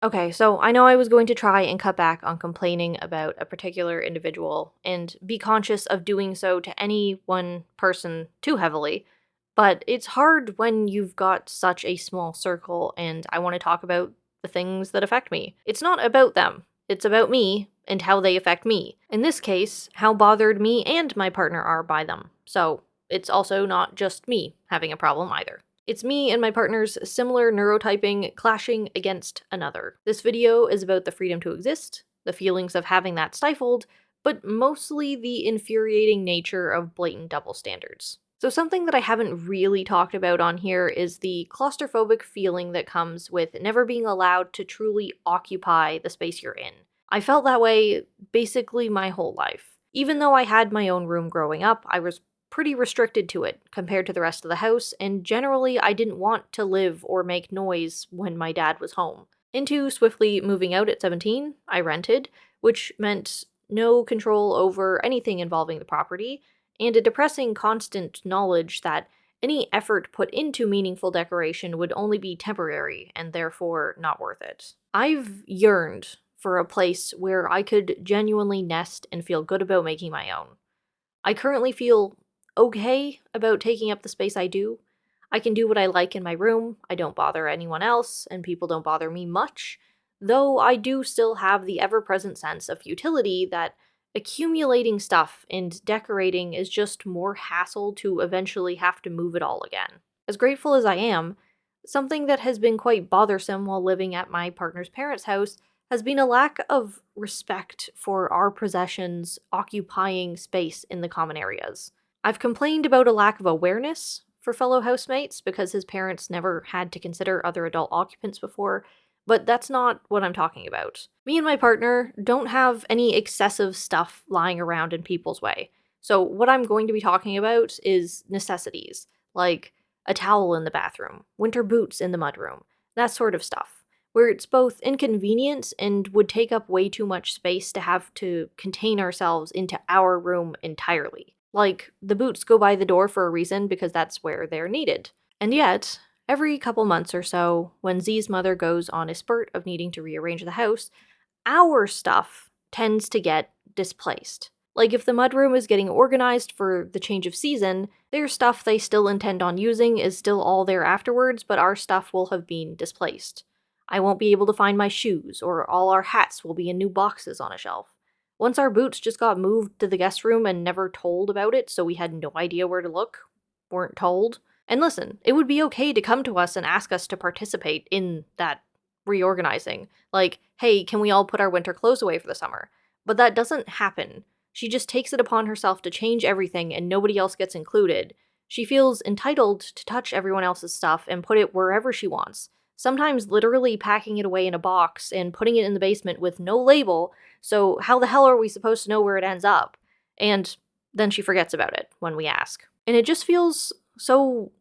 Okay, so I know I was going to try and cut back on complaining about a particular individual and be conscious of doing so to any one person too heavily, but it's hard when you've got such a small circle and I want to talk about the things that affect me. It's not about them, it's about me and how they affect me. In this case, how bothered me and my partner are by them. So it's also not just me having a problem either. It's me and my partner's similar neurotyping clashing against another. This video is about the freedom to exist, the feelings of having that stifled, but mostly the infuriating nature of blatant double standards. So, something that I haven't really talked about on here is the claustrophobic feeling that comes with never being allowed to truly occupy the space you're in. I felt that way basically my whole life. Even though I had my own room growing up, I was pretty restricted to it compared to the rest of the house, and generally I didn't want to live or make noise when my dad was home. Into swiftly moving out at 17, I rented, which meant no control over anything involving the property, and a depressing constant knowledge that any effort put into meaningful decoration would only be temporary and therefore not worth it. I've yearned for a place where I could genuinely nest and feel good about making my own. I currently feel okay about taking up the space I do. I can do what I like in my room, I don't bother anyone else, and people don't bother me much, though I do still have the ever present sense of futility that accumulating stuff and decorating is just more hassle to eventually have to move it all again. As grateful as I am, something that has been quite bothersome while living at my partner's parents' house has been a lack of respect for our possessions occupying space in the common areas. I've complained about a lack of awareness for fellow housemates because his parents never had to consider other adult occupants before, but that's not what I'm talking about. Me and my partner don't have any excessive stuff lying around in people's way. So, what I'm going to be talking about is necessities, like a towel in the bathroom, winter boots in the mudroom, that sort of stuff, where it's both inconvenient and would take up way too much space to have to contain ourselves into our room entirely. Like, the boots go by the door for a reason because that's where they're needed. And yet, every couple months or so, when Z's mother goes on a spurt of needing to rearrange the house, our stuff tends to get displaced. Like if the mudroom is getting organized for the change of season, their stuff they still intend on using is still all there afterwards, but our stuff will have been displaced. I won't be able to find my shoes, or all our hats will be in new boxes on a shelf. Once our boots just got moved to the guest room and never told about it, so we had no idea where to look, weren't told. And listen, it would be okay to come to us and ask us to participate in that reorganizing. Like, hey, can we all put our winter clothes away for the summer? But that doesn't happen. She just takes it upon herself to change everything and nobody else gets included. She feels entitled to touch everyone else's stuff and put it wherever she wants. Sometimes literally packing it away in a box and putting it in the basement with no label, so how the hell are we supposed to know where it ends up? And then she forgets about it when we ask. And it just feels so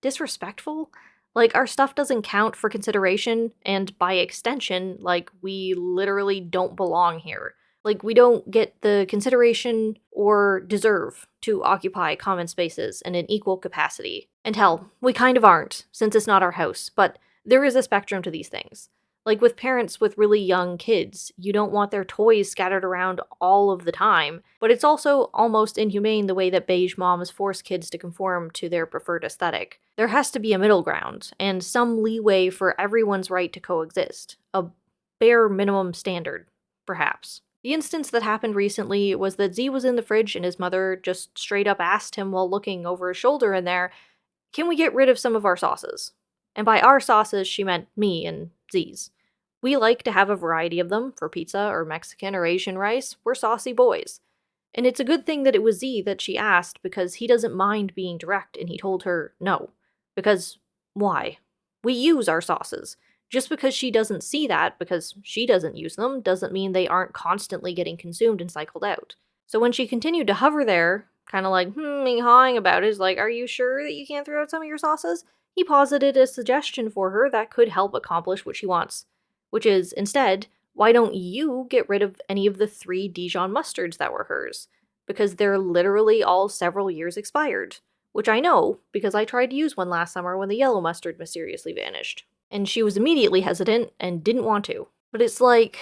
disrespectful. Like, our stuff doesn't count for consideration, and by extension, like, we literally don't belong here. Like, we don't get the consideration or deserve to occupy common spaces in an equal capacity. And hell, we kind of aren't, since it's not our house, but there is a spectrum to these things. Like with parents with really young kids, you don't want their toys scattered around all of the time, but it's also almost inhumane the way that beige moms force kids to conform to their preferred aesthetic. There has to be a middle ground, and some leeway for everyone's right to coexist. A bare minimum standard, perhaps. The instance that happened recently was that Z was in the fridge and his mother just straight up asked him while looking over his shoulder in there, "Can we get rid of some of our sauces?" And by our sauces, she meant me and Z's. We like to have a variety of them for pizza or Mexican or Asian rice. We're saucy boys. And it's a good thing that it was Z that she asked because he doesn't mind being direct and he told her no. Because why? We use our sauces. Just because she doesn't see that, because she doesn't use them, doesn't mean they aren't constantly getting consumed and cycled out. So when she continued to hover there, kind of like hawing about it, is like, "Are you sure that you can't throw out some of your sauces?" He posited a suggestion for her that could help accomplish what she wants, which is, instead, why don't you get rid of any of the 3 Dijon mustards that were hers? Because they're literally all several years expired. Which I know, because I tried to use one last summer when the yellow mustard mysteriously vanished. and she was immediately hesitant and didn't want to. But it's like,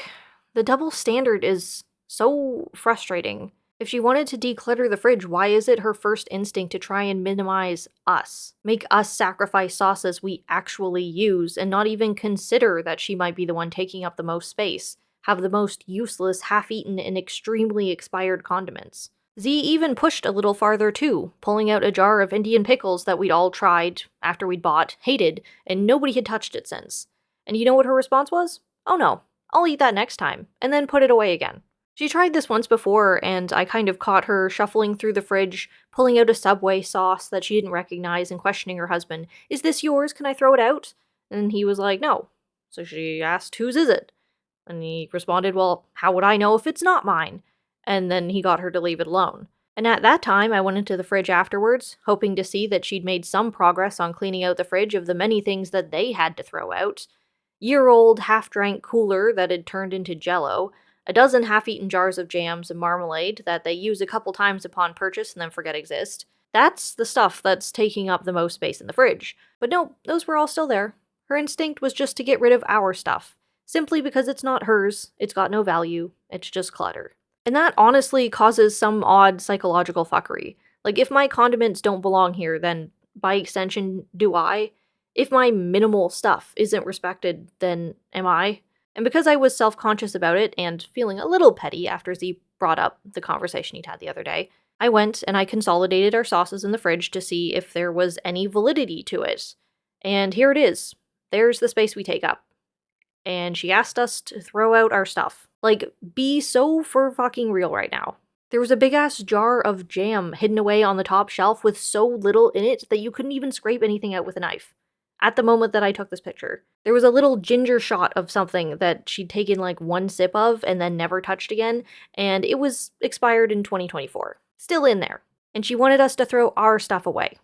the double standard is so frustrating. If she wanted to declutter the fridge, why is it her first instinct to try and minimize us? Make us sacrifice sauces we actually use and not even consider that she might be the one taking up the most space, have the most useless, half-eaten, and extremely expired condiments. Z even pushed a little farther too, pulling out a jar of Indian pickles that we'd all tried after we'd bought, hated, and nobody had touched it since. And you know what her response was? Oh no, I'll eat that next time, and then put it away again. She tried this once before, and I kind of caught her shuffling through the fridge, pulling out a Subway sauce that she didn't recognize and questioning her husband, "Is this yours? Can I throw it out?" And he was like, "No." So she asked, "Whose is it?" And he responded, "Well, how would I know if it's not mine?" And then he got her to leave it alone. And at that time, I went into the fridge afterwards, hoping to see that she'd made some progress on cleaning out the fridge of the many things that they had to throw out. Year-old half-drank cooler that had turned into Jell-O, a dozen half-eaten jars of jams and marmalade that they use a couple times upon purchase and then forget exist. That's the stuff that's taking up the most space in the fridge. But no, those were all still there. Her instinct was just to get rid of our stuff. Simply because it's not hers, it's got no value, it's just clutter. And that honestly causes some odd psychological fuckery. Like, if my condiments don't belong here, then by extension, do I? If my minimal stuff isn't respected, then am I? And because I was self-conscious about it and feeling a little petty after Z brought up the conversation he'd had the other day, I went and I consolidated our sauces in the fridge to see if there was any validity to it. And here it is. There's the space we take up. And she asked us to throw out our stuff. Like, be so for fucking real right now. There was a big-ass jar of jam hidden away on the top shelf with so little in it that you couldn't even scrape anything out with a knife. At the moment that I took this picture, there was a little ginger shot of something that she'd taken like one sip of and then never touched again, and it was expired in 2024. Still in there. And she wanted us to throw our stuff away.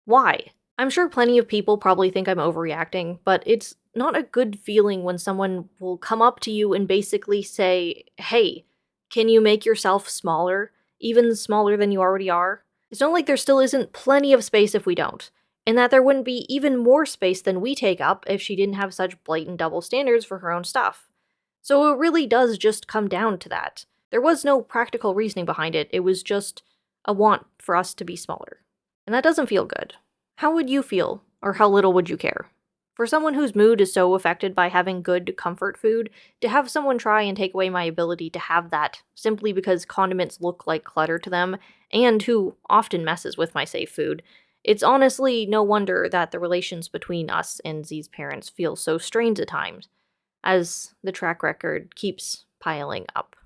Why? I'm sure plenty of people probably think I'm overreacting, but it's not a good feeling when someone will come up to you and basically say, "Hey, can you make yourself smaller? Even smaller than you already are?" It's not like there still isn't plenty of space if we don't, and that there wouldn't be even more space than we take up if she didn't have such blatant double standards for her own stuff. So it really does just come down to that. There was no practical reasoning behind it, it was just a want for us to be smaller. And that doesn't feel good. How would you feel, or how little would you care? For someone whose mood is so affected by having good comfort food, to have someone try and take away my ability to have that simply because condiments look like clutter to them, and who often messes with my safe food, it's honestly no wonder that the relations between us and Z's parents feel so strained at times, as the track record keeps piling up.